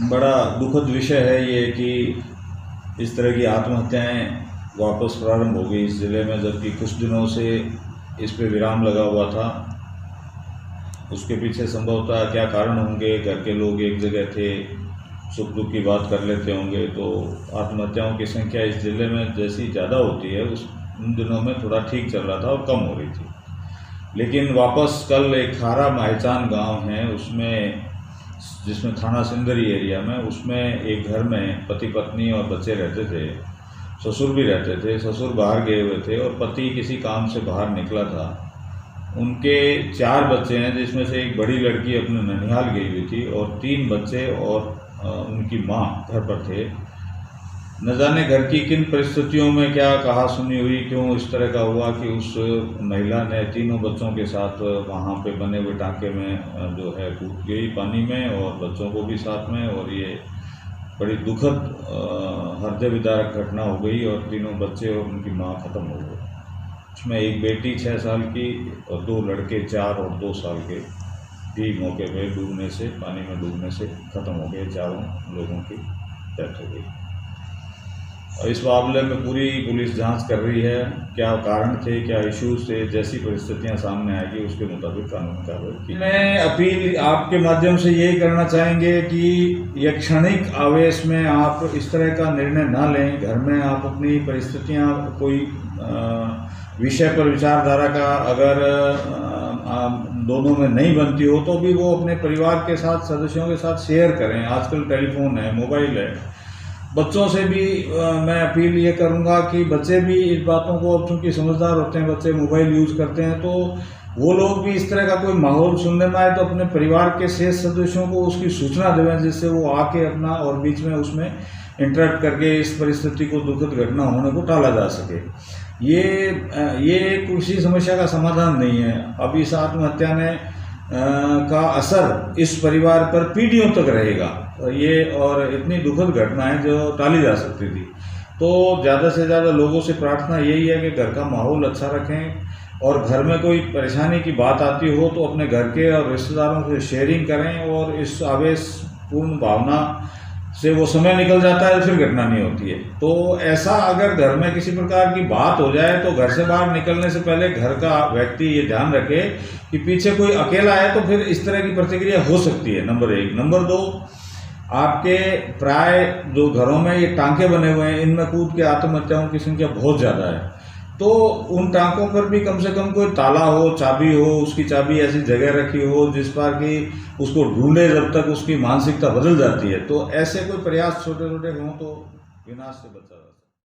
बड़ा दुखद विषय है ये कि इस तरह की आत्महत्याएं वापस प्रारंभ हो गई इस ज़िले में, जबकि कुछ दिनों से इस पे विराम लगा हुआ था। उसके पीछे संभवतः क्या कारण होंगे, घर के लोग एक जगह थे, सुख दुख की बात कर लेते होंगे, तो आत्महत्याओं की संख्या इस ज़िले में जैसी ज़्यादा होती है उन दिनों में थोड़ा ठीक चल रहा था और कम हो रही थी। लेकिन वापस कल एक खारा माहिचान गांव है उसमें, जिसमें थाना सिंदरी एरिया में, उसमें एक घर में पति पत्नी और बच्चे रहते थे। ससुर भी रहते थे। ससुर बाहर गए हुए थे और पति किसी काम से बाहर निकला था। उनके 4 बच्चे हैं, जिसमें से एक बड़ी लड़की अपने ननिहाल गई हुई थी और 3 बच्चे और उनकी माँ घर पर थे। न जाने घर की किन परिस्थितियों में क्या कहा सुनी हुई, क्यों इस तरह का हुआ कि उस महिला ने तीनों बच्चों के साथ वहाँ पे बने हुए टाँके में जो है कूद गई पानी में, और बच्चों को भी साथ में, और ये बड़ी दुखद हृदय विदारक घटना हो गई और तीनों बच्चे और उनकी माँ खत्म हो गए। उसमें एक बेटी 6 साल की और 2 लड़के 4 और 2 साल के भी मौके पे डूबने से, पानी में डूबने से खत्म हो गए। 4 लोगों की डेथ हो गई। और इस मामले में पूरी पुलिस जांच कर रही है, क्या कारण थे, क्या इश्यूज थे। जैसी परिस्थितियां सामने आएगी उसके मुताबिक कानून कार्रवाई। मैं अपील आपके माध्यम से यही करना चाहेंगे कि यह क्षणिक आवेश में आप इस तरह का निर्णय ना लें। घर में आप अपनी परिस्थितियां, कोई विषय पर विचारधारा का अगर दोनों में नहीं बनती हो तो भी वो अपने परिवार के साथ, सदस्यों के साथ शेयर करें। आजकल टेलीफोन है, मोबाइल है। बच्चों से भी मैं अपील ये करूंगा कि बच्चे भी इस बातों को, अब चूंकि समझदार होते हैं बच्चे, मोबाइल यूज़ करते हैं, तो वो लोग भी इस तरह का कोई माहौल सुनने में आए तो अपने परिवार के शेष सदस्यों को उसकी सूचना दें, जिससे वो आके अपना और बीच में उसमें इंटरप्ट करके इस परिस्थिति को, दुखद घटना होने को टाला जा सके। ये किसी समस्या का समाधान नहीं है। अब इस आत्महत्या ने का असर इस परिवार पर पीढ़ियों तक रहेगा ये, और इतनी दुखद घटना है जो टाली जा सकती थी। तो ज़्यादा से ज़्यादा लोगों से प्रार्थना यही है कि घर का माहौल अच्छा रखें, और घर में कोई परेशानी की बात आती हो तो अपने घर के और रिश्तेदारों से शेयरिंग करें, और इस आवेशपूर्ण भावना से वो समय निकल जाता है, फिर घटना नहीं होती है। तो ऐसा अगर घर में किसी प्रकार की बात हो जाए तो घर से बाहर निकलने से पहले घर का व्यक्ति ये ध्यान रखे कि पीछे कोई अकेला है, तो फिर इस तरह की प्रतिक्रिया हो सकती है, नंबर 1। नंबर 2, आपके प्राय जो घरों में ये टांके बने हुए हैं, इनमें कूद के आत्महत्याओं की संख्या बहुत ज़्यादा है। तो उन टांकों पर भी कम से कम कोई ताला हो, चाबी हो, उसकी चाबी ऐसी जगह रखी हो जिस पर कि उसको ढूंढे जब तक उसकी मानसिकता बदल जाती है। तो ऐसे कोई प्रयास छोटे छोटे हों तो विनाश से बचा जा सकता है।